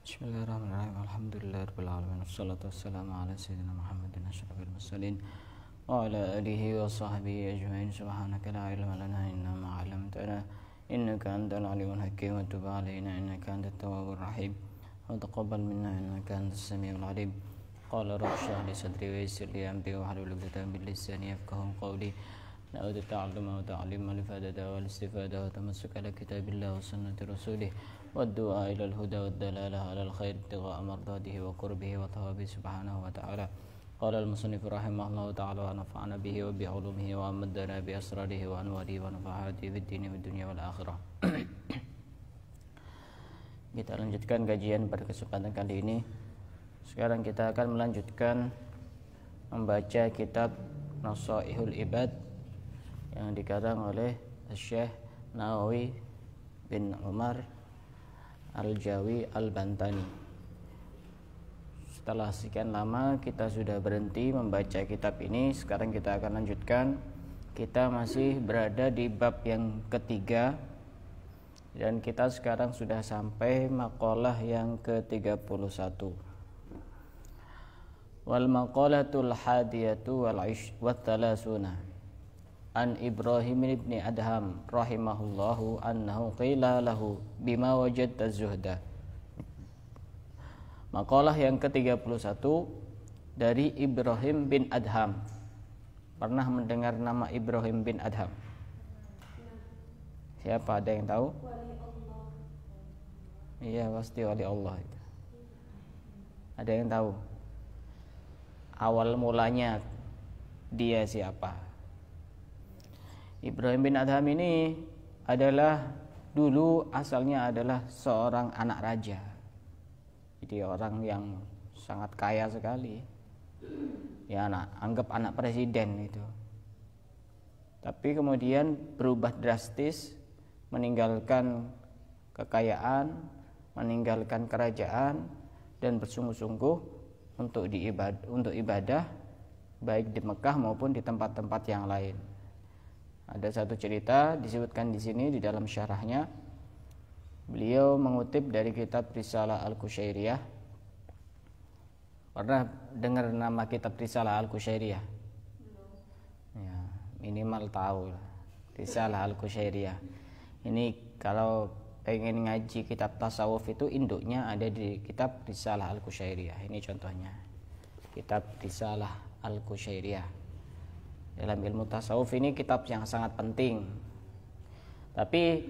Bismillahirrahmanirrahim. Alhamdulillahirabbil alamin. Wassalatu wassalamu ala sayyidina Muhammadin asyrafil mursalin wa ala alihi wa sahbihi ajmain. Subhanaka la ilma lana illa ma 'allamtana innaka antal alimul hakim wa tub 'alaina innaka antat tawwabur rahim wa taqabbal minna innaka antas samiul alim. Qala rabbi shrah li sadri wa yassir li amri wahlul 'uqdatam min lisani yafqahu qawli. نعود التعلم وتعليم الإفادة والاستفادة وتمسك على كتاب الله وسنة رسوله والدعاء إلى الهدى والدلالة على الخير ابتغاء مرضاته وقربه وثوابه سبحانه وتعالى. قال المصنف رحمه الله تعالى ونفعنا به وبعلومه وأمدنا بأسراره وأنواره ونفعاته في الدين والدنيا والآخرة. Kita lanjutkan kajian pada kesempatan kali ini. Sekarang kita akan melanjutkan membaca kitab Nasaihul Ibad yang dikarang oleh Syekh Nawawi bin Umar Al-Jawi Al-Bantani. Setelah sekian lama kita sudah berhenti membaca kitab ini, sekarang kita akan lanjutkan. Kita masih berada di bab yang ketiga dan kita sekarang sudah sampai maqalah yang ke-31. Wal maqalatul hadiyatu wal thalathuna an Ibrahim ibn Adham rahimahullahu annahu qila lahu bima wajadta zuhda. Maqalah yang ke-31 dari Ibrahim bin Adham. Pernah mendengar nama Ibrahim bin Adham? Siapa, ada yang tahu? Wali Allah. Iya, pasti wali Allah itu. Ada yang tahu? Awal mulanya dia siapa? Ibrahim bin Adham ini adalah dulu asalnya adalah seorang anak raja. Jadi orang yang sangat kaya sekali. Ya, anggap anak presiden itu. Tapi kemudian berubah drastis, meninggalkan kekayaan, meninggalkan kerajaan dan bersungguh-sungguh untuk ibadah baik di Mekah maupun di tempat-tempat yang lain. Ada satu cerita disebutkan di sini di dalam syarahnya. Beliau mengutip dari kitab Risalah Al-Qushairiyah. Pernah dengar nama kitab Risalah Al-Qushairiyah? Ya, minimal tahu lah. Risalah Al-Qushairiyah. Ini kalau pengen ngaji kitab tasawuf itu induknya ada di kitab Risalah Al-Qushairiyah. Ini contohnya. Kitab Risalah Al-Qushairiyah. Dalam ilmu tasawuf ini kitab yang sangat penting. Tapi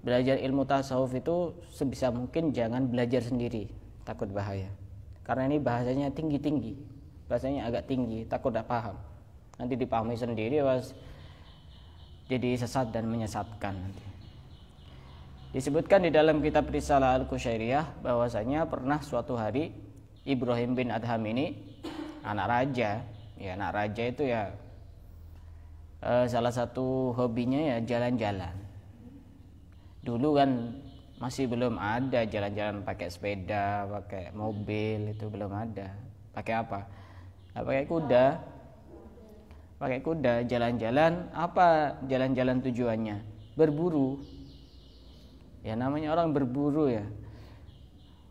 belajar ilmu tasawuf itu sebisa mungkin jangan belajar sendiri, takut bahaya. Karena ini bahasanya tinggi-tinggi, bahasanya agak tinggi, takut tidak paham. Nanti dipahami sendiri was jadi sesat dan menyesatkan nanti. Disebutkan di dalam kitab Risalah Al-Qushairiyah bahwasanya pernah suatu hari Ibrahim bin Adham ini anak raja. Ya, anak raja itu ya salah satu hobinya ya jalan-jalan. Dulu kan masih belum ada jalan-jalan pakai sepeda, pakai mobil, itu belum ada. Pakai apa? Nah, pakai kuda. Pakai kuda jalan-jalan. Apa jalan-jalan tujuannya? Berburu. Ya, namanya orang berburu ya.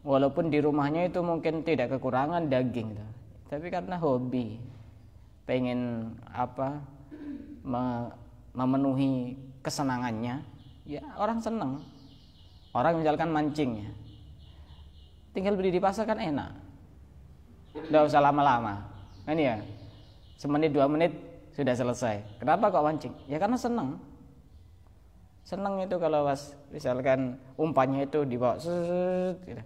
Walaupun di rumahnya itu mungkin tidak kekurangan daging, tapi karena hobi, pengen apa? Memenuhi kesenangannya, ya orang senang. Orang misalkan mancing ya, tinggal beli di pasar kan enak, tidak usah lama-lama kan ya, semenit 2 menit sudah selesai. Kenapa kok mancing? Ya karena senang itu kalau misalkan umpannya itu dibawa gitu.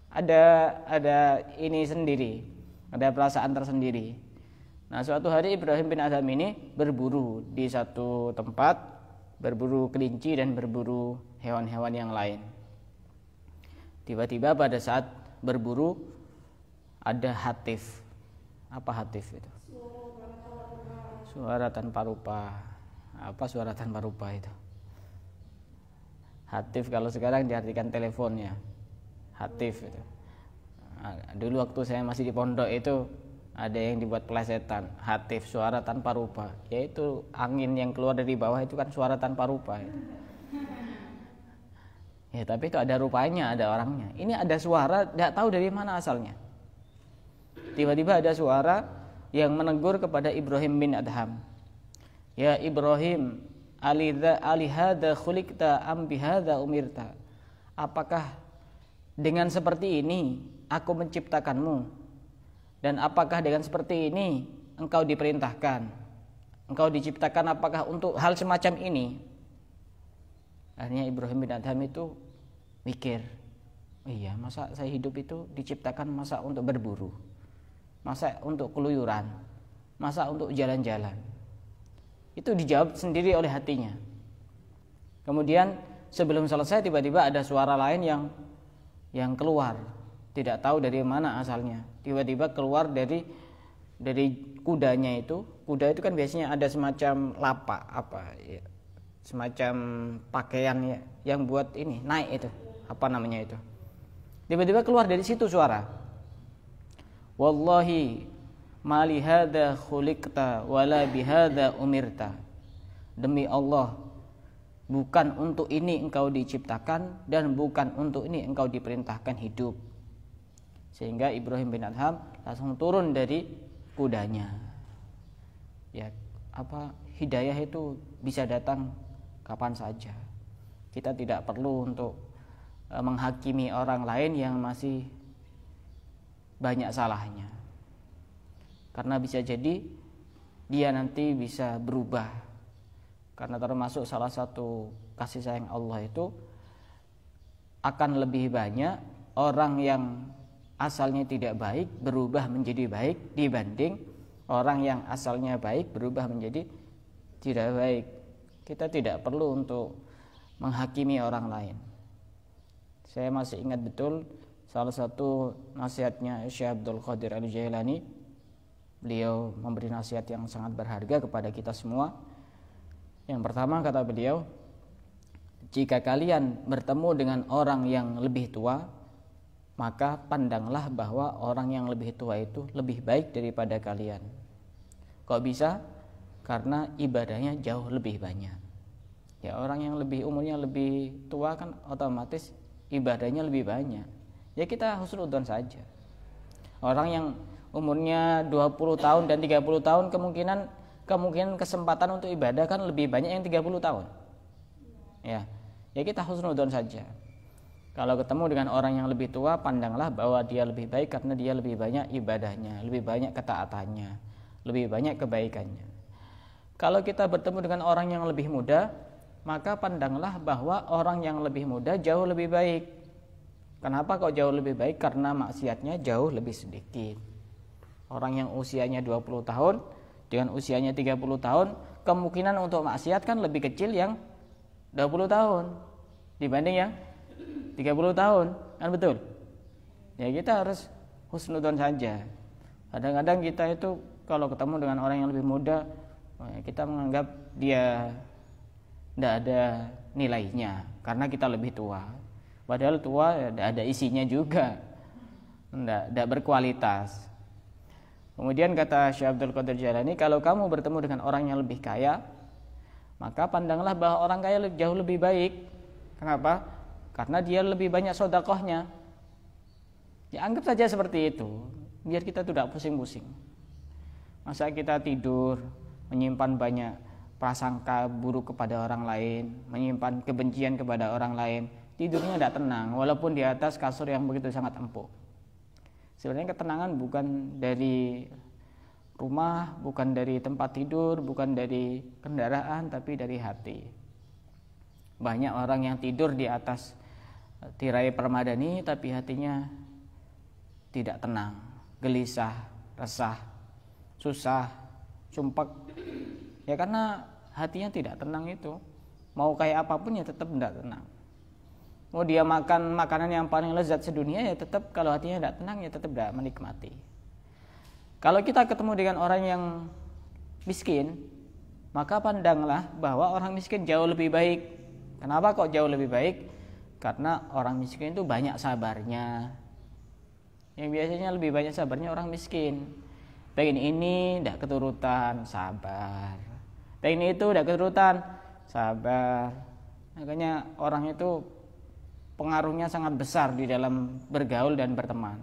Ada ini sendiri, ada perasaan tersendiri. Nah, suatu hari Ibrahim bin Adham ini berburu di satu tempat, berburu kelinci dan berburu hewan-hewan yang lain. Tiba-tiba pada saat berburu ada hatif. Apa hatif itu? Suara tanpa rupa. Apa suara tanpa rupa itu? Hatif kalau sekarang diartikan teleponnya. Hatif itu. Nah, dulu waktu saya masih di pondok itu ada yang dibuat pelesetan, hatif, suara tanpa rupa, yaitu angin yang keluar dari bawah itu kan suara tanpa rupa. Ya, tapi itu ada rupanya, ada orangnya. Ini ada suara, tidak tahu dari mana asalnya. Tiba-tiba ada suara yang menegur kepada Ibrahim bin Adham. Ya Ibrahim, alihada khuliqta am bihadza umirta. Apakah dengan seperti ini aku menciptakanmu? Dan apakah dengan seperti ini engkau diperintahkan? Engkau diciptakan apakah untuk hal semacam ini? Akhirnya Ibrahim bin Adham itu mikir, iya, masa saya hidup itu diciptakan masa untuk berburu, masa untuk keluyuran, masa untuk jalan-jalan. Itu dijawab sendiri oleh hatinya. Kemudian sebelum selesai tiba-tiba ada suara lain yang keluar, tidak tahu dari mana asalnya. Tiba-tiba keluar dari kudanya itu. Kuda itu kan biasanya ada semacam lapak semacam pakaian ya, yang buat ini naik itu, apa namanya itu. Tiba-tiba keluar dari situ suara, wallahi ma li hadza khuliqta wala bihadza umirta. Demi Allah, bukan untuk ini engkau diciptakan dan bukan untuk ini engkau diperintahkan hidup. Sehingga Ibrahim bin Adham langsung turun dari kudanya. Ya, hidayah itu bisa datang kapan saja. Kita tidak perlu untuk menghakimi orang lain yang masih banyak salahnya. Karena bisa jadi dia nanti bisa berubah. Karena termasuk salah satu kasih sayang Allah itu akan lebih banyak orang yang asalnya tidak baik berubah menjadi baik dibanding orang yang asalnya baik berubah menjadi tidak baik. Kita tidak perlu untuk menghakimi orang lain. Saya masih ingat betul salah satu nasihatnya Syekh Abdul Qadir Al-Jailani. Beliau memberi nasihat yang sangat berharga kepada kita semua. Yang pertama kata beliau, jika kalian bertemu dengan orang yang lebih tua, maka pandanglah bahwa orang yang lebih tua itu lebih baik daripada kalian. Kok bisa? Karena ibadahnya jauh lebih banyak. Ya, orang yang umurnya lebih tua kan otomatis ibadahnya lebih banyak. Ya kita husnudzon saja. Orang yang umurnya 20 tahun dan 30 tahun kemungkinan kesempatan untuk ibadah kan lebih banyak yang 30 tahun. Ya kita husnudzon saja. Kalau ketemu dengan orang yang lebih tua, pandanglah bahwa dia lebih baik karena dia lebih banyak ibadahnya, lebih banyak ketaatannya, lebih banyak kebaikannya. Kalau kita bertemu dengan orang yang lebih muda, maka pandanglah bahwa orang yang lebih muda jauh lebih baik. Kenapa kok jauh lebih baik? Karena maksiatnya jauh lebih sedikit. Orang yang usianya 20 tahun dengan usianya 30 tahun, kemungkinan untuk maksiat kan lebih kecil yang 20 tahun dibanding yang 30 tahun, kan betul? Ya kita harus husnudzon saja. Kadang-kadang kita itu kalau ketemu dengan orang yang lebih muda, kita menganggap dia tidak ada nilainya karena kita lebih tua. Padahal tua tidak ada isinya juga, tidak berkualitas. Kemudian kata Syekh Abdul Qadir Jailani, kalau kamu bertemu dengan orang yang lebih kaya, maka pandanglah bahwa orang kaya jauh lebih baik. Kenapa? Karena dia lebih banyak sedekahnya. Ya anggap saja seperti itu, biar kita tidak pusing-pusing. Masa kita tidur menyimpan banyak prasangka buruk kepada orang lain, menyimpan kebencian kepada orang lain, tidurnya tidak tenang walaupun di atas kasur yang begitu sangat empuk. Sebenarnya ketenangan bukan dari rumah, bukan dari tempat tidur, bukan dari kendaraan, tapi dari hati. Banyak orang yang tidur di atas tirai permadani tapi hatinya tidak tenang, gelisah, resah, susah, sumpek. Ya karena hatinya tidak tenang itu. Mau kayak apapun ya tetap tidak tenang. Mau dia makan makanan yang paling lezat sedunia ya tetap kalau hatinya tidak tenang ya tetap tidak menikmati. Kalau kita ketemu dengan orang yang miskin, maka pandanglah bahwa orang miskin jauh lebih baik. Kenapa kok jauh lebih baik? Karena orang miskin itu banyak sabarnya. Yang biasanya lebih banyak sabarnya orang miskin. Pengen ini tidak keturutan, sabar. Pengen itu tidak keturutan, sabar. Makanya orang itu pengaruhnya sangat besar di dalam bergaul dan berteman.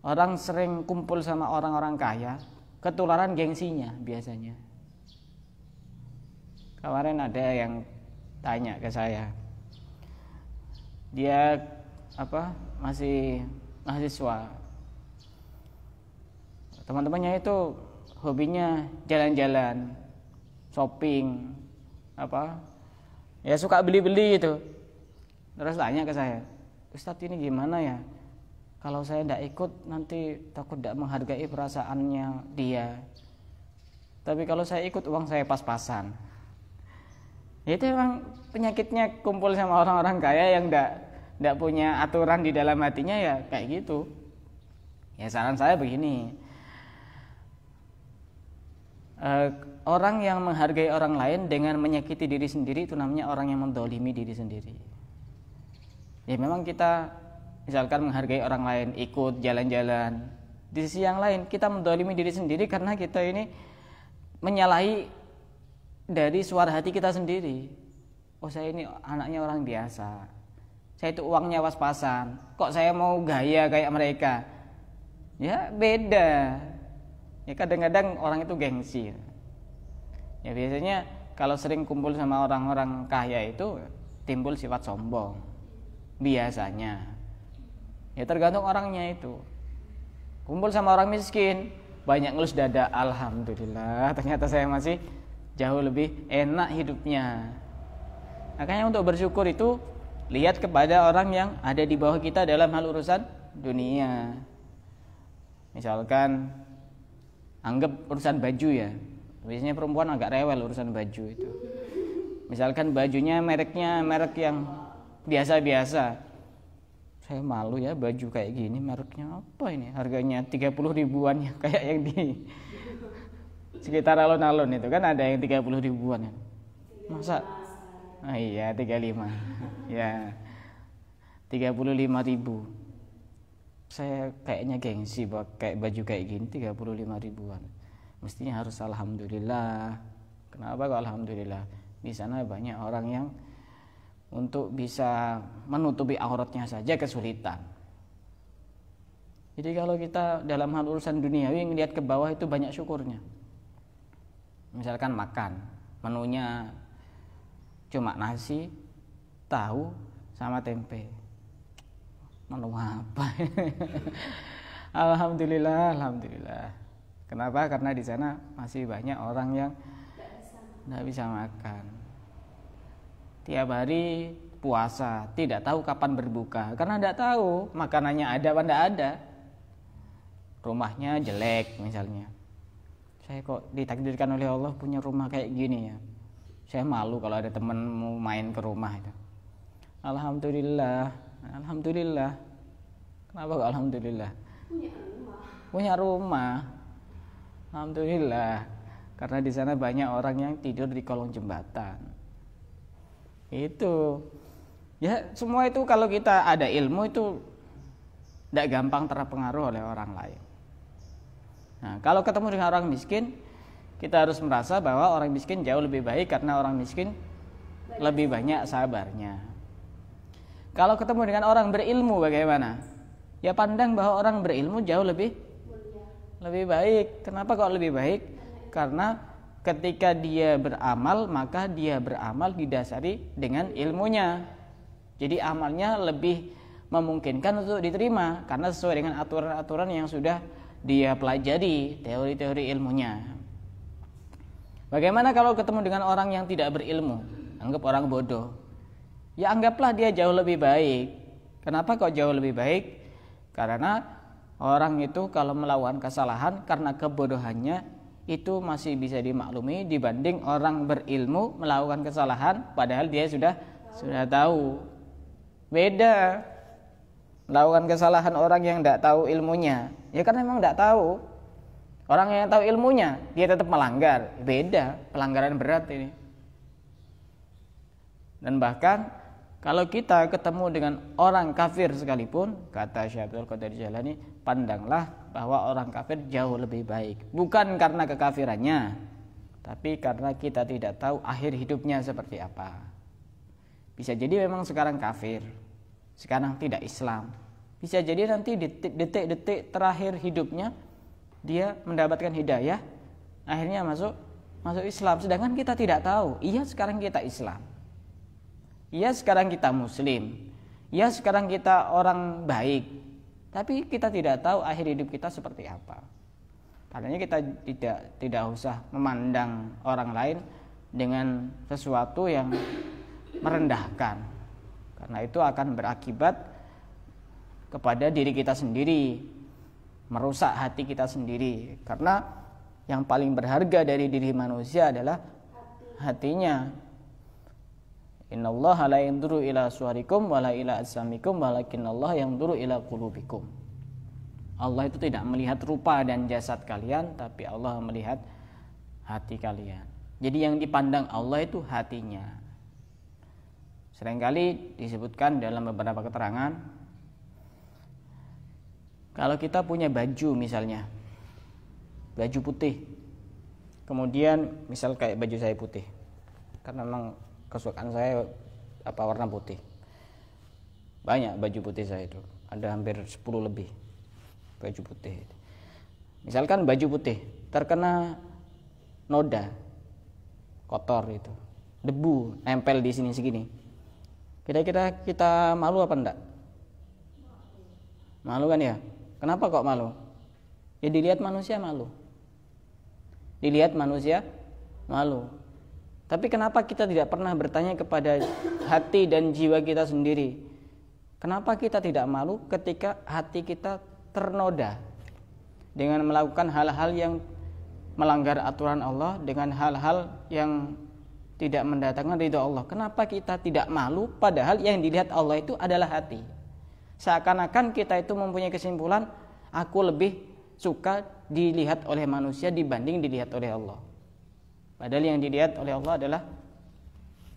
Orang sering kumpul sama orang-orang kaya, ketularan gengsinya biasanya. Kemarin ada yang tanya ke saya, dia masih mahasiswa, teman-temannya itu hobinya jalan-jalan, shopping, ya suka beli-beli itu. Terus tanya ke saya, Ustadz ini gimana ya? Kalau saya tidak ikut nanti takut tidak menghargai perasaannya dia. Tapi kalau saya ikut uang saya pas-pasan. Itu memang penyakitnya kumpul sama orang-orang kaya yang tidak punya aturan di dalam hatinya, ya kayak gitu. Ya saran saya begini, orang yang menghargai orang lain dengan menyakiti diri sendiri itu namanya orang yang mendolimi diri sendiri. Ya memang kita misalkan menghargai orang lain, ikut jalan-jalan, di sisi yang lain kita mendolimi diri sendiri karena kita ini menyalahi dari suara hati kita sendiri. Oh saya ini anaknya orang biasa, saya itu uangnya pas-pasan, kok saya mau gaya kayak mereka? Ya beda. Ya kadang-kadang orang itu gengsi. Ya biasanya kalau sering kumpul sama orang-orang kaya itu timbul sifat sombong biasanya. Ya tergantung orangnya itu. Kumpul sama orang miskin, banyak ngelus dada, alhamdulillah ternyata saya masih jauh lebih enak hidupnya. Makanya untuk bersyukur itu lihat kepada orang yang ada di bawah kita dalam hal urusan dunia. Misalkan anggap urusan baju ya, biasanya perempuan agak rewel urusan baju itu. Misalkan bajunya mereknya merek yang biasa-biasa, saya malu ya baju kayak gini, mereknya apa ini, harganya 30 ribuan ya, kayak yang di sekitar alun-alun itu kan ada yang 30 ribuan ya. Masa? Ah iya 35 ya 35 ribu. Saya kayaknya gengsi kayak baju kayak gini 35 ribuan. Mestinya harus alhamdulillah. Kenapa kok alhamdulillah? Di sana banyak orang yang untuk bisa menutupi auratnya saja kesulitan. Jadi kalau kita dalam hal urusan duniawi ngelihat ke bawah itu banyak syukurnya. Misalkan makan, menunya cuma nasi, tahu sama tempe. Menu apa? Alhamdulillah, alhamdulillah. Kenapa? Karena di sana masih banyak orang yang tidak bisa makan. Tiap hari puasa, tidak tahu kapan berbuka karena tidak tahu makanannya ada apa tidak ada. Rumahnya jelek misalnya. Saya kok ditakdirkan oleh Allah punya rumah kayak gini ya. Saya malu kalau ada teman mau main ke rumah itu. Alhamdulillah, alhamdulillah. Kenapa kok alhamdulillah? Punya rumah. Alhamdulillah. Karena di sana banyak orang yang tidur di kolong jembatan. Itu ya semua itu kalau kita ada ilmu itu tidak gampang terpengaruh oleh orang lain. Nah kalau ketemu dengan orang miskin, kita harus merasa bahwa orang miskin jauh lebih baik karena orang miskin lebih banyak sabarnya. Kalau ketemu dengan orang berilmu bagaimana? Ya pandang bahwa orang berilmu jauh lebih baik. Kenapa kok lebih baik? Karena ketika dia beramal, maka dia beramal didasari dengan ilmunya. Jadi amalnya lebih memungkinkan untuk diterima karena sesuai dengan aturan-aturan yang sudah dia pelajari, teori-teori ilmunya. Bagaimana kalau ketemu dengan orang yang tidak berilmu? Anggap orang bodoh. Ya anggaplah dia jauh lebih baik. Kenapa kok jauh lebih baik? Karena orang itu kalau melakukan kesalahan karena kebodohannya itu masih bisa dimaklumi dibanding orang berilmu melakukan kesalahan padahal dia sudah tahu. Beda melakukan kesalahan orang yang tidak tahu ilmunya, ya karena memang tidak tahu. Orang yang tahu ilmunya dia tetap melanggar, beda, pelanggaran berat ini. Dan bahkan kalau kita ketemu dengan orang kafir sekalipun, kata Syekh Abdul Qadir Jailani, pandanglah bahwa orang kafir jauh lebih baik. Bukan karena kekafirannya, tapi karena kita tidak tahu akhir hidupnya seperti apa. Bisa jadi memang sekarang kafir, sekarang tidak Islam. Bisa jadi nanti detik-detik terakhir hidupnya dia mendapatkan hidayah, akhirnya masuk Islam. Sedangkan kita tidak tahu. Iya, sekarang kita Islam. Iya, sekarang kita Muslim. Iya, sekarang kita orang baik. Tapi kita tidak tahu akhir hidup kita seperti apa. Karena kita tidak usah memandang orang lain dengan sesuatu yang merendahkan. Karena itu akan berakibat kepada diri kita sendiri, merusak hati kita sendiri. Karena yang paling berharga dari diri manusia adalah hatinya. Innallaha la yanzuru ila suwarikum wala ila ajsamikum walakinnallaha yanzuru ila qulubikum. Allah itu tidak melihat rupa dan jasad kalian, tapi Allah melihat hati kalian. Jadi yang dipandang Allah itu hatinya. Seringkali disebutkan dalam beberapa keterangan, kalau kita punya baju misalnya, baju putih, kemudian misal kayak baju saya putih, karena memang kesukaan saya warna putih. Banyak baju putih saya itu, ada hampir 10 lebih baju putih. Misalkan baju putih terkena noda, kotor itu, debu nempel di sini segini, kira-kira kita malu apa enggak? Malu kan ya? Kenapa kok malu? Ya dilihat manusia malu. Dilihat manusia malu. Tapi kenapa kita tidak pernah bertanya kepada hati dan jiwa kita sendiri? Kenapa kita tidak malu ketika hati kita ternoda dengan melakukan hal-hal yang melanggar aturan Allah, dengan hal-hal yang tidak mendatangkan ridha Allah? Kenapa kita tidak malu padahal yang dilihat Allah itu adalah hati? Seakan-akan kita itu mempunyai kesimpulan, aku lebih suka dilihat oleh manusia dibanding dilihat oleh Allah. Padahal yang dilihat oleh Allah adalah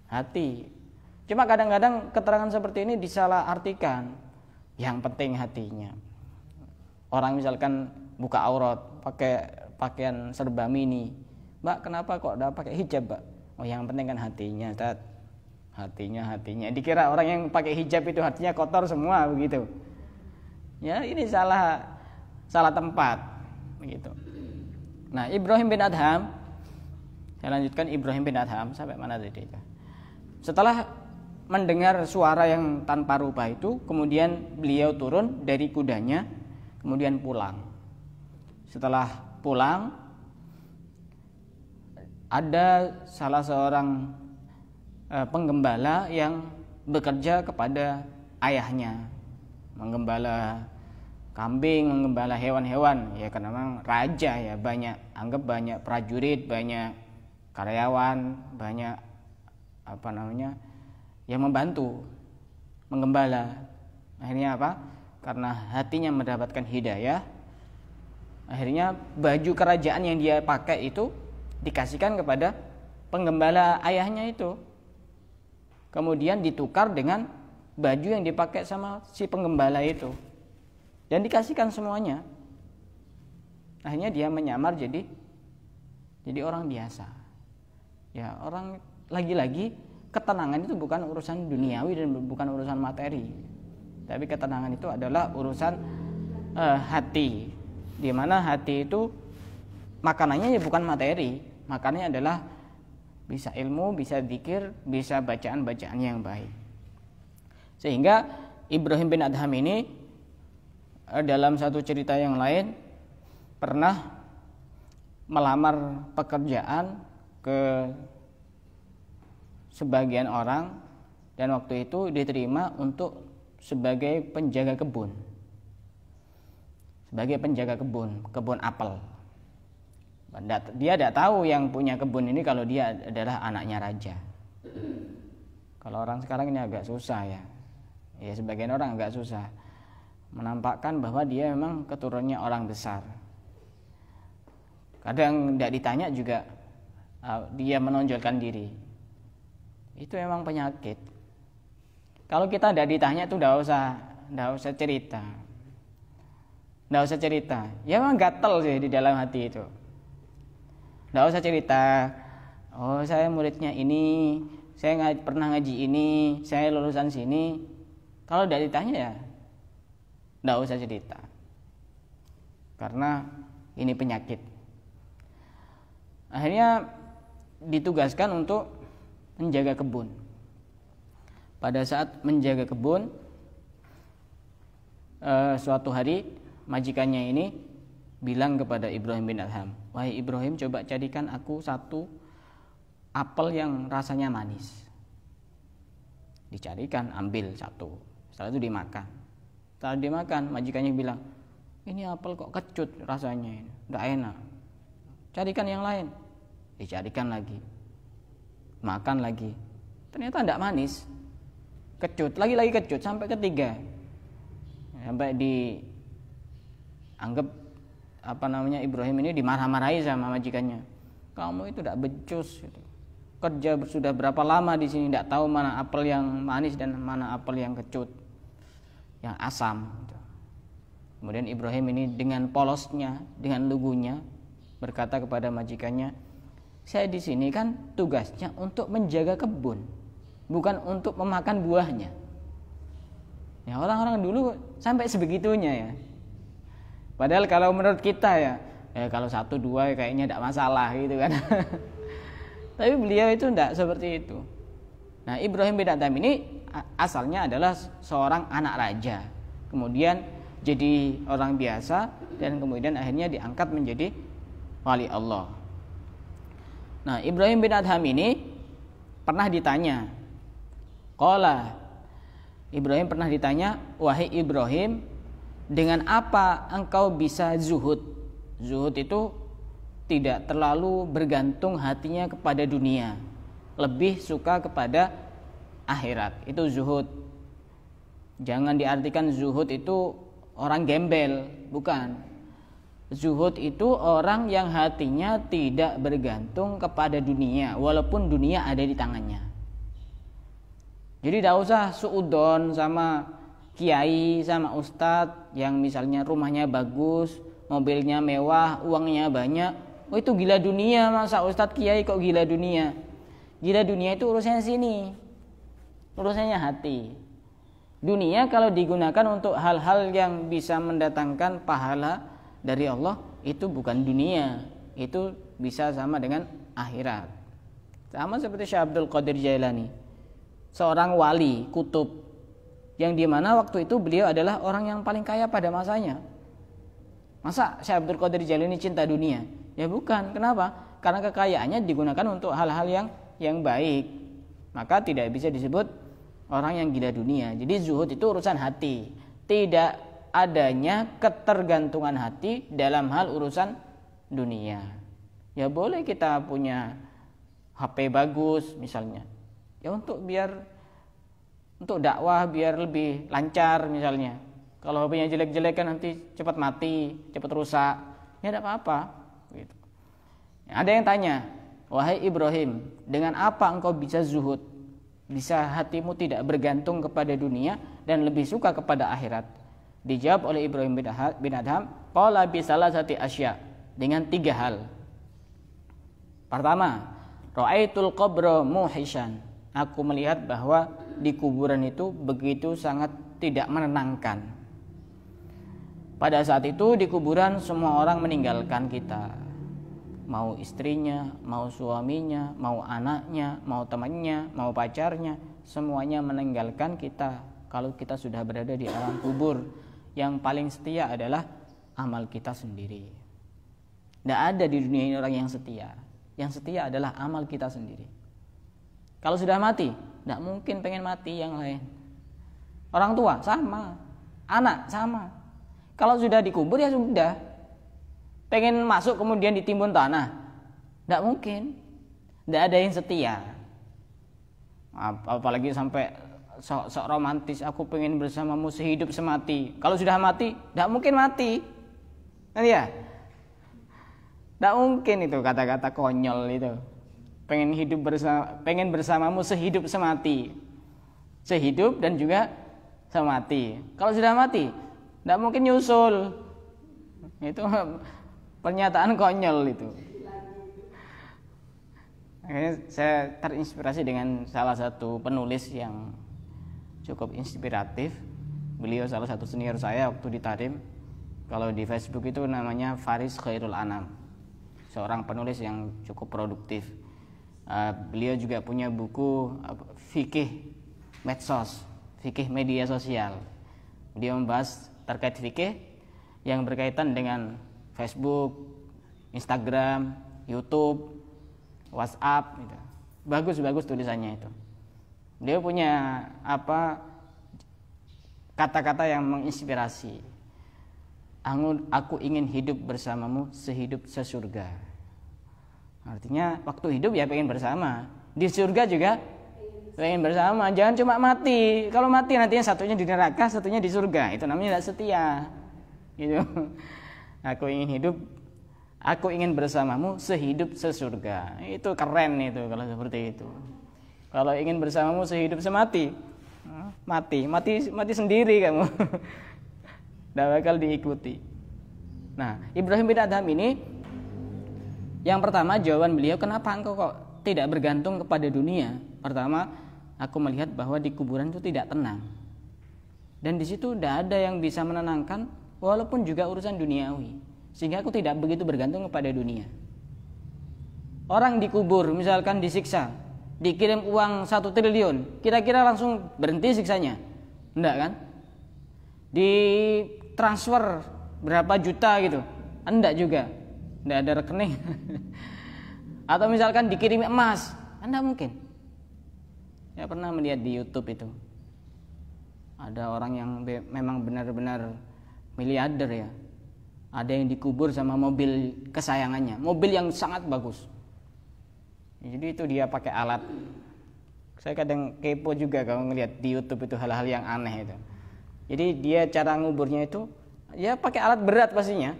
hati. Cuma kadang-kadang keterangan seperti ini disalah artikan. Yang penting hatinya. Orang misalkan buka aurat, pakai pakaian serba mini. Mbak, kenapa kok udah pakai hijab, Mbak? Oh, yang penting kan hatinya, Tat. Hatinya. Dikira orang yang pakai hijab itu hatinya kotor semua begitu. Ya, ini salah tempat begitu. Nah, Ibrahim bin Adham, saya lanjutkan Ibrahim bin Adham sampai mana tadi? Setelah mendengar suara yang tanpa rupa itu, kemudian beliau turun dari kudanya, kemudian pulang. Setelah pulang, ada salah seorang penggembala yang bekerja kepada ayahnya, menggembala kambing, menggembala hewan-hewan, ya karena memang raja ya, banyak prajurit, banyak karyawan, banyak yang membantu menggembala. Akhirnya apa? Karena hatinya mendapatkan hidayah, akhirnya baju kerajaan yang dia pakai itu dikasihkan kepada penggembala ayahnya itu, kemudian ditukar dengan baju yang dipakai sama si penggembala itu dan dikasihkan semuanya. Akhirnya dia menyamar jadi orang biasa. Ya, orang lagi-lagi ketenangan itu bukan urusan duniawi dan bukan urusan materi, tapi ketenangan itu adalah urusan hati, di mana hati itu makanannya ya bukan materi, makanannya adalah bisa ilmu, bisa zikir, bisa bacaan-bacaan yang baik. Sehingga Ibrahim bin Adham ini dalam satu cerita yang lain pernah melamar pekerjaan ke sebagian orang, dan waktu itu diterima untuk sebagai penjaga kebun. Sebagai penjaga kebun apel. Dia tidak tahu yang punya kebun ini kalau dia adalah anaknya raja. Kalau orang sekarang ini agak susah ya. Ya, sebagian orang agak susah menampakkan bahwa dia memang keturunannya orang besar. Kadang tidak ditanya juga dia menonjolkan diri. Itu memang penyakit. Kalau kita tidak ditanya itu tidak usah cerita. Tidak usah cerita. Ya memang gatel sih di dalam hati itu. Tidak usah cerita. Oh, saya muridnya ini, saya pernah ngaji ini, saya lulusan sini. Kalau tidak ditanya ya tidak usah cerita, karena ini penyakit. Akhirnya ditugaskan untuk menjaga kebun. Pada saat menjaga kebun, suatu hari majikannya ini bilang kepada Ibrahim bin Adham, wahai Ibrahim, coba carikan aku satu apel yang rasanya manis. Dicarikan, ambil satu. Setelah itu dimakan. Setelah dimakan, majikannya bilang, ini apel kok kecut rasanya, tidak enak. Carikan yang lain. Dicarikan lagi, makan lagi. Ternyata tidak manis, kecut, lagi-lagi kecut, sampai ketiga. Sampai dianggap Ibrahim ini dimarah-marahi sama majikannya. Kamu itu tidak becus gitu. Kerja sudah berapa lama di sini, tidak tahu mana apel yang manis dan mana apel yang kecut, yang asam. Kemudian Ibrahim ini dengan polosnya, dengan lugunya berkata kepada majikannya, saya di sini kan tugasnya untuk menjaga kebun, bukan untuk memakan buahnya. Ya, orang-orang dulu sampai sebegitunya ya. Padahal kalau menurut kita ya kalau 1, 2 kayaknya tidak masalah gitu kan. Tapi beliau itu tidak seperti itu. Nah, Ibrahim bin Adham ini asalnya adalah seorang anak raja, kemudian jadi orang biasa, dan kemudian akhirnya diangkat menjadi wali Allah. Nah, Ibrahim bin Adham ini pernah ditanya, Ibrahim pernah ditanya, wahai Ibrahim, dengan apa engkau bisa zuhud? Zuhud itu tidak terlalu bergantung hatinya kepada dunia, lebih suka kepada akhirat. Itu zuhud. Jangan diartikan zuhud itu orang gembel, bukan. Zuhud itu orang yang hatinya tidak bergantung kepada dunia, walaupun dunia ada di tangannya. Jadi tidak usah suudon sama kiai, sama ustadz yang misalnya rumahnya bagus, mobilnya mewah, uangnya banyak. Oh, itu gila dunia, masa ustadz kiai kok gila dunia? Gila dunia itu urusannya sini, urusannya hati. Dunia kalau digunakan untuk hal-hal yang bisa mendatangkan pahala dari Allah, itu bukan dunia, itu bisa sama dengan akhirat. Sama seperti Syekh Abdul Qadir Jailani, seorang wali kutub, yang dimana waktu itu beliau adalah orang yang paling kaya pada masanya. Masa Syekh Abdul Qadir Jailani cinta dunia? Ya bukan. Kenapa? Karena kekayaannya digunakan untuk hal-hal yang baik. Maka tidak bisa disebut orang yang gila dunia. Jadi zuhud itu urusan hati. Tidak adanya ketergantungan hati dalam hal urusan dunia. Ya boleh kita punya HP bagus misalnya, ya untuk dakwah biar lebih lancar misalnya. Kalau HP-nya jelek-jelek kan nanti cepat mati, cepat rusak. Ya tidak apa-apa gitu. Ada yang tanya, wahai Ibrahim, dengan apa engkau bisa zuhud? Bisa hatimu tidak bergantung kepada dunia dan lebih suka kepada akhirat? Dijawab oleh Ibrahim bin Adham, qala bi salasati asya, dengan 3 hal. Pertama, ra'aitul qabra muhishan, aku melihat bahwa di kuburan itu begitu sangat tidak menenangkan. Pada saat itu di kuburan semua orang meninggalkan kita. Mau istrinya, mau suaminya, mau anaknya, mau temannya, mau pacarnya, semuanya meninggalkan kita. Kalau kita sudah berada di alam kubur, yang paling setia adalah amal kita sendiri. Tidak ada di dunia ini orang yang setia. Yang setia adalah amal kita sendiri. Kalau sudah mati, tidak mungkin pengen mati yang lain. Orang tua sama, anak sama. Kalau sudah dikubur ya sudah. Pengen masuk kemudian ditimbun tanah, tidak mungkin. Tidak ada yang setia. Apalagi sampai sok romantis, aku pengen bersamamu sehidup semati. Kalau sudah mati, tidak mungkin mati. Ya, tidak mungkin itu kata-kata konyol itu. Pengen bersamamu sehidup semati, sehidup dan juga semati. Kalau sudah mati, tidak mungkin nyusul. Itu pernyataan konyol itu. Akhirnya saya terinspirasi dengan salah satu penulis yang cukup inspiratif. Beliau salah satu senior saya waktu di Tarim. Kalau di Facebook itu namanya Faris Khairul Anam, seorang penulis yang cukup produktif. Beliau juga punya buku fikih medsos, fikih media sosial. Dia membahas terkait fikih yang berkaitan dengan Facebook, Instagram, YouTube, WhatsApp gitu. Bagus tulisannya itu. Dia punya kata-kata yang menginspirasi. Aku ingin hidup bersamamu sehidup sesurga. Artinya waktu hidup ya pengen bersama, di surga juga pengen bersama. Jangan cuma mati. Kalau mati nantinya satunya di neraka, satunya di surga. Itu namanya tidak setia. Gitu. Aku ingin bersamamu sehidup sesurga. Itu keren itu kalau seperti itu. Kalau ingin bersamamu sehidup semati, mati sendiri kamu. Tidak bakal diikuti. Nah, Ibrahim bin Adham ini, yang pertama jawaban beliau, kenapa engkau kok tidak bergantung kepada dunia? Pertama, aku melihat bahwa di kuburan itu tidak tenang, dan di situ tidak ada yang bisa menenangkan, walaupun juga urusan duniawi, sehingga aku tidak begitu bergantung kepada dunia. Orang dikubur, misalkan disiksa, dikirim uang 1 triliun, kira-kira langsung berhenti siksanya? Enggak kan? Di transfer berapa juta gitu? Enggak juga. Enggak ada rekening. Atau misalkan dikirim emas, enggak mungkin. Saya pernah melihat di YouTube itu, ada orang yang memang benar-benar miliarder ya. Ada yang dikubur sama mobil kesayangannya, mobil yang sangat bagus. Jadi itu dia pakai alat. Saya kadang kepo juga kalau ngelihat di YouTube itu hal-hal yang aneh itu. Jadi dia cara nguburnya itu ya pakai alat berat pastinya.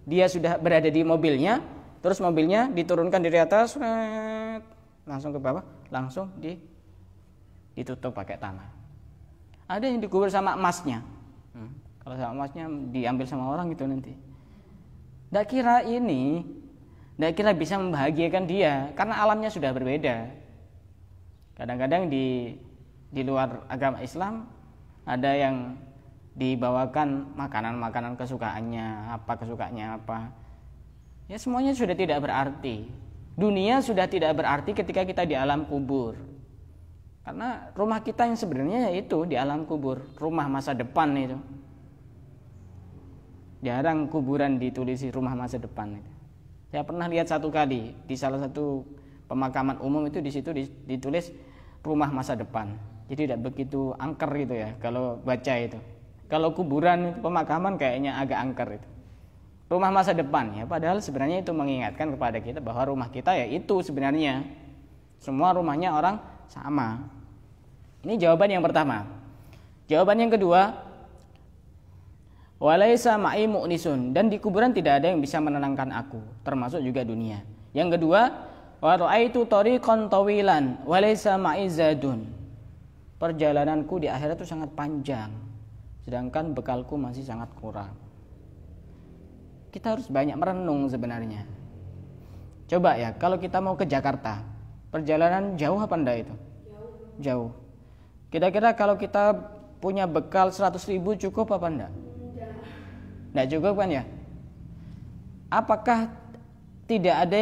Dia sudah berada di mobilnya, terus mobilnya diturunkan dari atas, langsung ke bawah, langsung ditutup pakai tanah. Ada yang dikubur sama emasnya. Kalau sama emasnya diambil sama orang gitu nanti. Nggak kira bisa membahagiakan dia, karena alamnya sudah berbeda. Kadang-kadang di luar agama Islam ada yang dibawakan makanan kesukaannya apa. Ya semuanya sudah tidak berarti. Dunia sudah tidak berarti ketika kita di alam kubur. Karena rumah kita yang sebenarnya yaitu di alam kubur, rumah masa depan itu. Jarang kuburan ditulisi rumah masa depan itu. Saya pernah lihat satu kali di salah satu pemakaman umum itu, di situ ditulis rumah masa depan. Jadi tidak begitu angker gitu ya kalau baca itu. Kalau kuburan itu pemakaman kayaknya agak angker itu. Rumah masa depan ya, padahal sebenarnya itu mengingatkan kepada kita bahwa rumah kita ya itu sebenarnya. Semua rumahnya orang sama. Ini jawaban yang pertama. Jawaban yang kedua, walaisa ma'i mu'nisun, dan di kuburan tidak ada yang bisa menenangkan aku, termasuk juga dunia. Yang kedua, wa ra'aitu tariqan tawilan walaisa ma'i zadun. Perjalananku di akhirat itu sangat panjang, sedangkan bekalku masih sangat kurang. Kita harus banyak merenung sebenarnya. Coba ya, kalau kita mau ke Jakarta, perjalanan jauh apa enggak itu? Jauh. Kira-kira kalau kita punya bekal 100.000 cukup apa enggak? Enggak cukup kan ya? Apakah tidak ada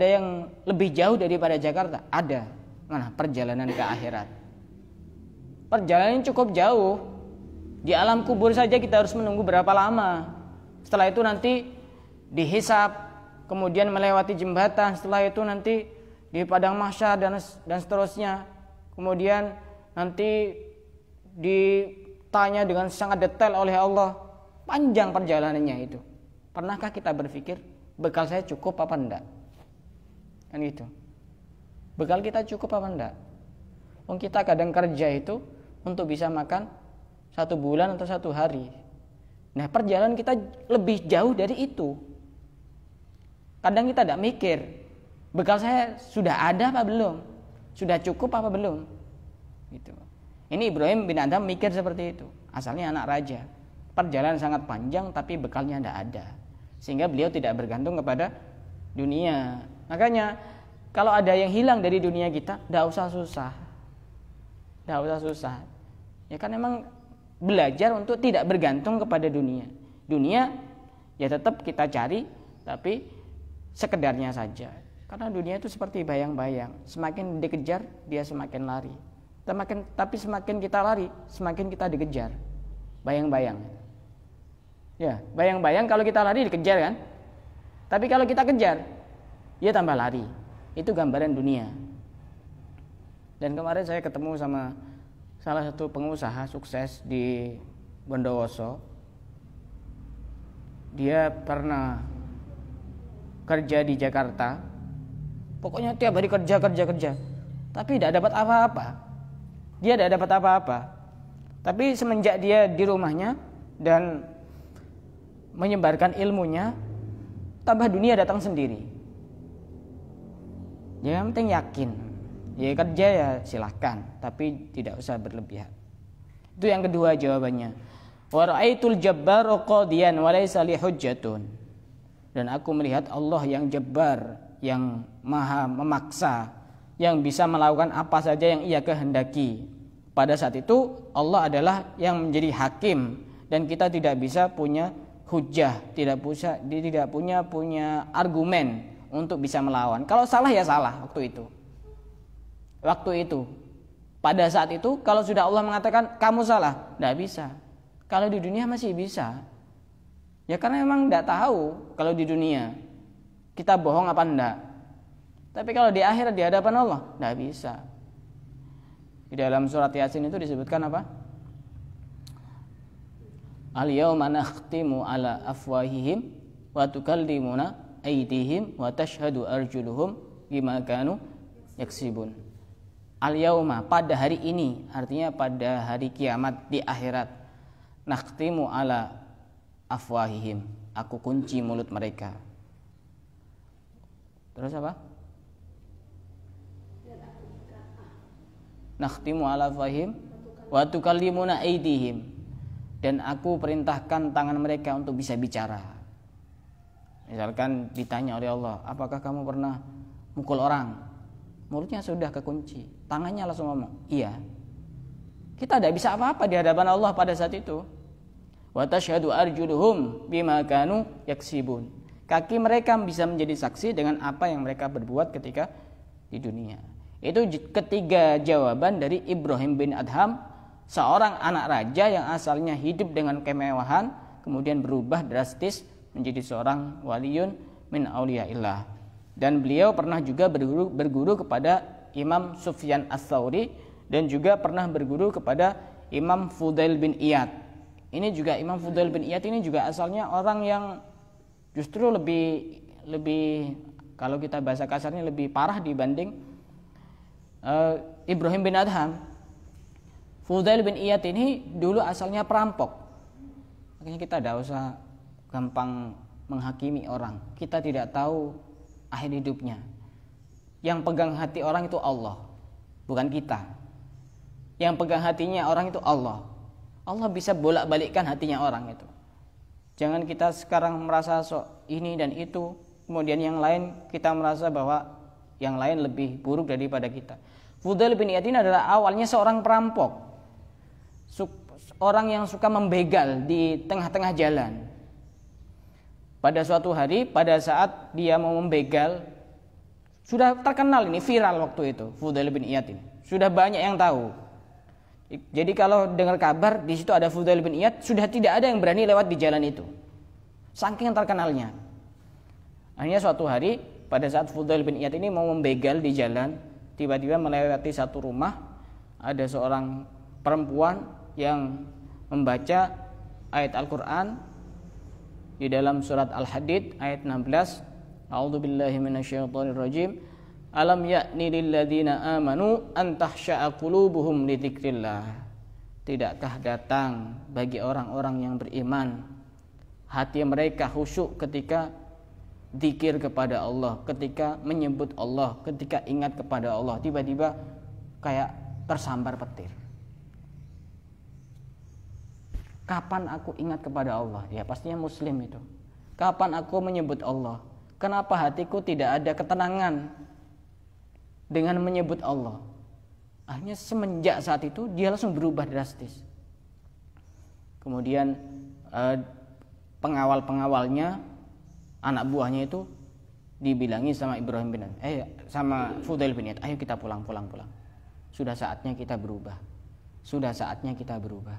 yang lebih jauh daripada Jakarta? Ada. Mana? Perjalanan ke akhirat. Perjalanan cukup jauh. Di alam kubur saja kita harus menunggu berapa lama. Setelah itu nanti dihisab, kemudian melewati jembatan, setelah itu nanti di padang mahsyar dan seterusnya. Kemudian nanti ditanya dengan sangat detail oleh Allah. Panjang perjalanannya itu. Pernahkah kita berpikir bekal saya cukup apa enggak? Kan gitu. Bekal kita cukup apa enggak? Kita kadang kerja itu untuk bisa makan 1 bulan atau 1 hari. Nah, perjalanan kita lebih jauh dari itu. Kadang kita tidak mikir, bekal saya sudah ada apa belum? Sudah cukup apa belum? Gitu. Ini Ibrahim bin Adham mikir seperti itu. Asalnya anak raja. Perjalanan sangat panjang tapi bekalnya tidak ada. Sehingga beliau tidak bergantung kepada dunia. Makanya Kalau ada yang hilang dari dunia kita, tidak usah susah. Tidak usah susah. Ya kan memang belajar untuk tidak bergantung kepada dunia. Dunia ya tetap kita cari, tapi sekedarnya saja. Karena dunia itu seperti bayang-bayang. Semakin dikejar, dia semakin lari. Tapi semakin kita lari, semakin kita dikejar. Bayang-bayang. Ya, bayang-bayang kalau kita lari dikejar kan. Tapi kalau kita kejar, dia tambah lari. Itu gambaran dunia. Dan kemarin saya ketemu sama salah satu pengusaha sukses di Bondowoso. Dia pernah kerja di Jakarta. Pokoknya tiap hari kerja. Tapi tidak dapat apa-apa. Dia tidak dapat apa-apa. Tapi semenjak dia di rumahnya dan menyebarkan ilmunya, tambah dunia datang sendiri. Yang penting yakin. Ya kerja ya silahkan, tapi tidak usah berlebihan. Itu yang kedua jawabannya. Wa ra'aitul jabbara qadiyan wa laysa li hujjatun. Dan aku melihat Allah yang jabbar, yang maha memaksa, yang bisa melakukan apa saja yang ia kehendaki. Pada saat itu Allah adalah yang menjadi hakim dan kita tidak bisa punya hujjah, tidak punya argumen untuk bisa melawan. Kalau salah ya salah waktu itu. Pada saat itu kalau sudah Allah mengatakan kamu salah, tidak bisa. Kalau di dunia masih bisa. Ya karena memang tidak tahu kalau di dunia kita bohong apa enggak. Tapi kalau di akhirat di hadapan Allah tidak bisa. Di dalam surat Yasin itu disebutkan apa? Al-yawma nakhtimu ala afwahihim wa tukallimuna aydihim wa tashhadu arjuluhum bima kanu yaksibun. Al-yawma, pada hari ini, artinya pada hari kiamat di akhirat. Nakhtimu ala afwahihim, aku kunci mulut mereka. Terus apa? Nakhtimu ala afwahihim wa tukallimuna aydihim, dan aku perintahkan tangan mereka untuk bisa bicara. Misalkan ditanya oleh Allah, apakah kamu pernah mukul orang? Mulutnya sudah kekunci, tangannya langsung ngomong, iya. Kita tidak bisa apa-apa di hadapan Allah pada saat itu. Wa tashhadu arjuluhum bima kanu yaksibun. Kaki mereka bisa menjadi saksi dengan apa yang mereka berbuat ketika di dunia. Itu ketiga jawaban dari Ibrahim bin Adham, seorang anak raja yang asalnya hidup dengan kemewahan, kemudian berubah drastis menjadi seorang waliyun min auliyaillah. Dan beliau pernah juga berguru kepada Imam Sufyan Ats-Tsauri dan juga pernah berguru kepada Imam Fudail bin Iyad. Ini juga Imam Fudail bin Iyad ini juga asalnya orang yang justru lebih kalau kita bahasa kasarnya lebih parah dibanding Ibrahim bin Adham. Fudail bin Iyad ini dulu asalnya perampok. Makanya kita tidak usah gampang menghakimi orang. Kita tidak tahu akhir hidupnya. Yang pegang hati orang itu Allah, bukan kita. Yang pegang hatinya orang itu Allah. Allah bisa bolak-balikkan hatinya orang itu. Jangan kita sekarang merasa sok ini dan itu, kemudian yang lain kita merasa bahwa yang lain lebih buruk daripada kita. Fudail bin Iyad ini adalah awalnya seorang perampok, orang yang suka membegal di tengah-tengah jalan. Pada suatu hari, pada saat dia mau membegal, sudah terkenal ini, viral waktu itu, Fudail bin Iyad ini. Sudah banyak yang tahu. Jadi kalau dengar kabar di situ ada Fudail bin Iyad, sudah tidak ada yang berani lewat di jalan itu. Saking terkenalnya. Akhirnya suatu hari, pada saat Fudail bin Iyad ini mau membegal di jalan, tiba-tiba melewati satu rumah, ada seorang perempuan yang membaca ayat Al-Quran di dalam surat Al-Hadid ayat 16. A'udzubillahi minasyaitonirrajim. Alam ya'ni lilladzina amanu an tahsya'a qulubuhum li dzikrillah. Tidakkah datang bagi orang-orang yang beriman hati mereka khusyuk ketika zikir kepada Allah, ketika menyebut Allah, ketika ingat kepada Allah, tiba-tiba kayak tersambar petir. Kapan aku ingat kepada Allah? Ya pastinya muslim itu. Kapan aku menyebut Allah? Kenapa hatiku tidak ada ketenangan? dengan menyebut Allah. Akhirnya semenjak saat itu dia langsung berubah drastis. Kemudian pengawal-pengawalnya, anak buahnya itu dibilangi sama Ibrahim bin sama Fudail bin Iyad, ayo kita pulang. Sudah saatnya kita berubah.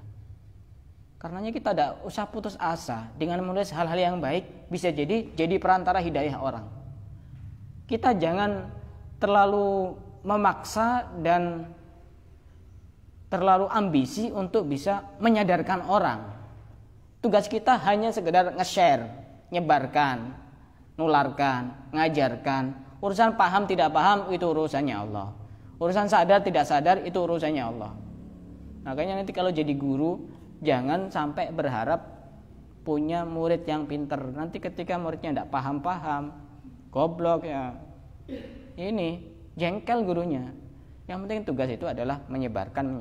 Karenanya kita tidak usah putus asa dengan menulis hal-hal yang baik, bisa jadi perantara hidayah orang. Kita jangan terlalu memaksa dan terlalu ambisi untuk bisa menyadarkan orang. Tugas kita hanya sekedar nge-share, nyebarkan, nularkan, ngajarkan. Urusan paham tidak paham itu urusannya Allah. Urusan sadar tidak sadar itu urusannya Allah. Makanya nanti kalau jadi guru jangan sampai berharap punya murid yang pinter. Nanti ketika muridnya tidak paham-paham, goblok ya, ini jengkel gurunya. Yang penting tugas itu adalah menyebarkan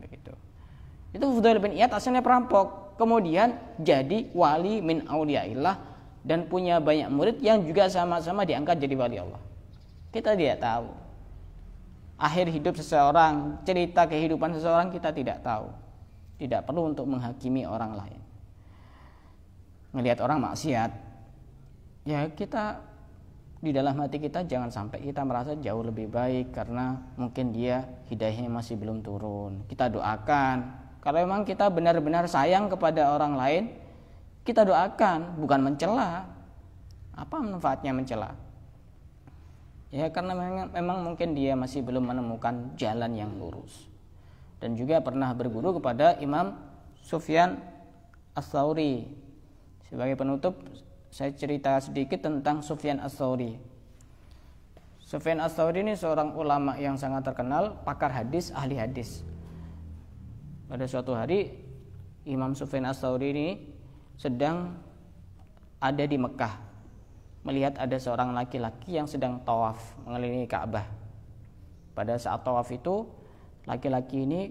begitu. Itu Fudail bin Iyad asalnya perampok, kemudian jadi wali min auliyaillah dan punya banyak murid yang juga sama-sama diangkat jadi wali Allah. Kita tidak tahu akhir hidup seseorang, cerita kehidupan seseorang kita tidak tahu. Tidak perlu untuk menghakimi orang lain. Ngelihat orang maksiat, ya kita di dalam hati kita jangan sampai kita merasa jauh lebih baik karena mungkin dia hidayahnya masih belum turun. Kita doakan. Kalau memang kita benar-benar sayang kepada orang lain, kita doakan, bukan mencela. Apa manfaatnya mencela? Ya karena memang mungkin dia masih belum menemukan jalan yang lurus. Dan juga pernah berguru kepada Imam Sufyan Ats-Tsauri. Sebagai penutup, saya cerita sedikit tentang Sufyan Ats-Tsauri. Sufyan Ats-Tsauri ini seorang ulama yang sangat terkenal, pakar hadis, ahli hadis. Pada suatu hari Imam Sufyan Ats-Tsauri ini sedang ada di Mekah, melihat ada seorang laki-laki yang sedang tawaf mengelilingi Ka'bah. Pada saat tawaf itu laki-laki ini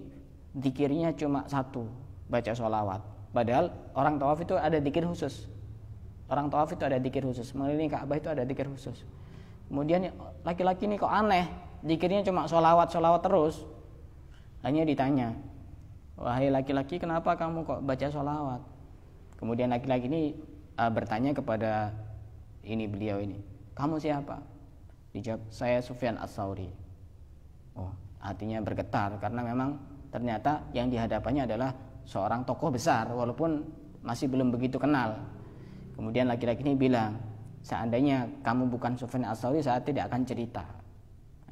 zikirnya cuma satu, baca sholawat. Padahal orang tawaf itu ada zikir khusus. Mengelilingi Ka'bah itu ada zikir khusus. Kemudian laki-laki ini kok aneh, zikirnya cuma sholawat terus. Hanya ditanya, wahai laki-laki, kenapa kamu kok baca sholawat? Kemudian laki-laki ini bertanya kepada beliau ini, kamu siapa? Dijawab, saya Sufyan Ats-Tsauri. Oh, hatinya bergetar karena memang ternyata yang dihadapannya adalah seorang tokoh besar walaupun masih belum begitu kenal. Kemudian laki-laki ini bilang, seandainya kamu bukan Sufyan Ats-Tsauri, saya tidak akan cerita.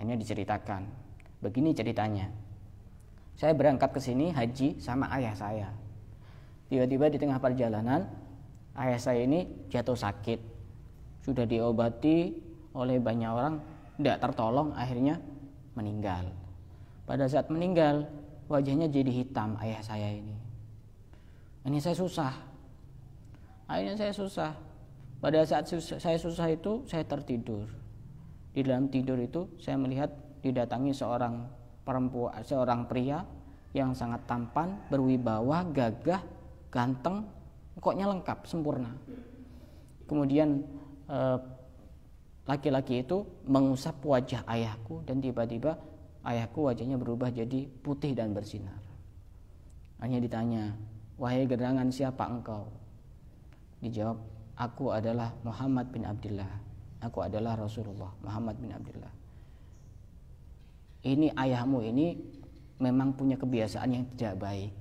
Hanya diceritakan. Begini ceritanya. Saya berangkat ke sini haji sama ayah saya. Tiba-tiba di tengah perjalanan ayah saya ini jatuh sakit. Sudah diobati oleh banyak orang, tidak tertolong, akhirnya meninggal. Pada saat meninggal, wajahnya jadi hitam ayah saya ini. Ini saya susah. Akhirnya saya susah. Pada saat saya susah itu, saya tertidur. Di dalam tidur itu, saya melihat didatangi seorang pria yang sangat tampan, berwibawa, gagah, ganteng, pokoknya lengkap, sempurna. Kemudian laki-laki itu mengusap wajah ayahku dan tiba-tiba ayahku wajahnya berubah jadi putih dan bersinar. Hanya ditanya, wahai gerangan, siapa engkau? Dijawab, aku adalah Muhammad bin Abdullah. Aku adalah Rasulullah Muhammad bin Abdullah. Ini ayahmu ini memang punya kebiasaan yang tidak baik.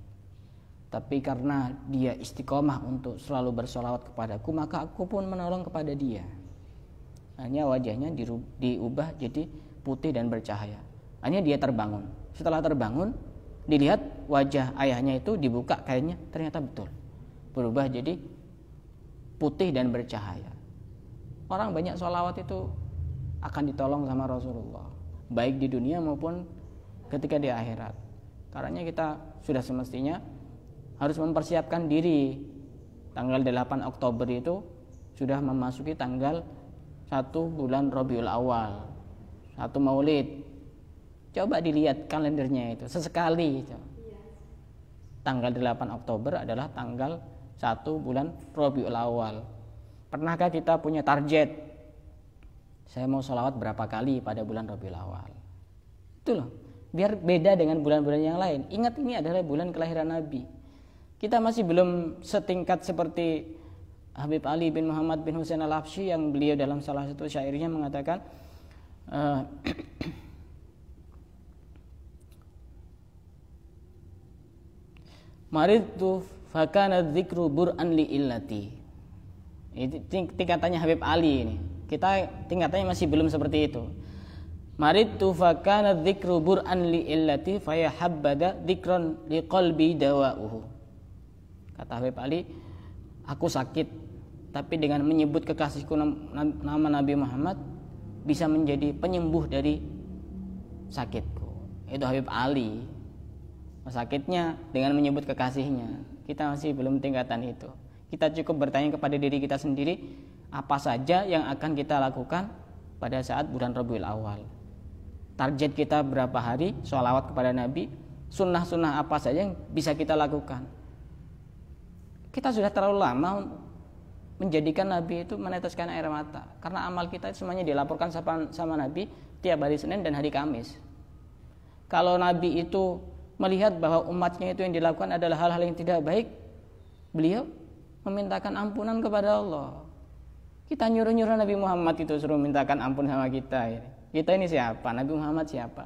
Tapi karena dia istiqomah untuk selalu bersolawat kepadaku, maka aku pun menolong kepada dia. Hanya wajahnya diubah jadi putih dan bercahaya. Hanya dia terbangun. Setelah terbangun, dilihat wajah ayahnya itu dibuka kainnya, ternyata betul berubah jadi putih dan bercahaya. Orang banyak sholawat itu akan ditolong sama Rasulullah, baik di dunia maupun ketika di akhirat. Karena kita sudah semestinya harus mempersiapkan diri. Tanggal 8 Oktober itu sudah memasuki tanggal 1 bulan Rabiul Awal, 1 Maulid. Coba dilihat kalendernya itu sesekali. Tanggal 8 Oktober adalah tanggal 1 bulan Rabiul Awal. Pernahkah kita punya target Saya mau sholawat berapa kali pada bulan Rabiul Awal. Itu loh, biar beda dengan bulan-bulan yang lain. Ingat ini adalah bulan kelahiran Nabi. Kita masih belum setingkat seperti Habib Ali bin Muhammad bin Husain al-Habsyi yang beliau dalam salah satu syairnya mengatakan Maridtu fakana dzikru bur'an li illati. Itu tingkatannya Habib Ali ini. Kita tingkatannya masih belum seperti itu. Maridtu fakana dzikru bur'an li illati fayahabbada dzikran li qalbi dawa'uhu. Kata Habib Ali, aku sakit, tapi dengan menyebut kekasihku nama Nabi Muhammad bisa menjadi penyembuh dari sakitku. Itu Habib Ali. Sakitnya dengan menyebut kekasihnya. Kita masih belum tingkatan itu. Kita cukup bertanya kepada diri kita sendiri, apa saja yang akan kita lakukan pada saat bulan Rabiul Awal. Target kita berapa hari sholawat kepada Nabi, sunnah-sunnah apa saja yang bisa kita lakukan. Kita sudah terlalu lama menjadikan Nabi itu meneteskan air mata, karena amal kita semuanya dilaporkan sama Nabi tiap hari Senin dan hari Kamis. Kalau Nabi itu melihat bahwa umatnya itu yang dilakukan adalah hal-hal yang tidak baik, beliau memintakan ampunan kepada Allah. Kita nyuruh-nyuruh Nabi Muhammad itu suruh mintakan ampun sama kita. Kita ini siapa? Nabi Muhammad siapa?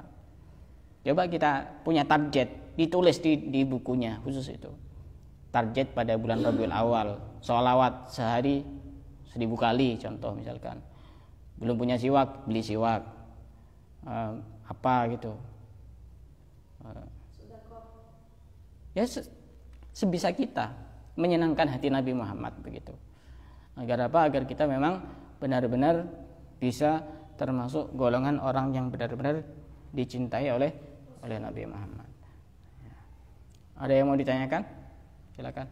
Coba kita punya target, ditulis di bukunya khusus itu. Target pada bulan Rabiul Awal, sholawat sehari 1000 kali contoh misalkan. Belum punya siwak, beli siwak. Apa gitu. Ya sebisa kita menyenangkan hati Nabi Muhammad begitu. Agar apa? Agar kita memang benar-benar bisa termasuk golongan orang yang benar-benar dicintai oleh Nabi Muhammad. Ada yang mau ditanyakan? Silakan.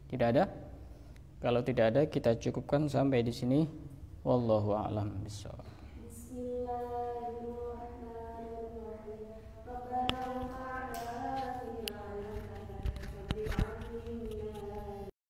Tidak ada? Kalau tidak ada, kita cukupkan sampai di sini. Wallahu a'lam bishawab.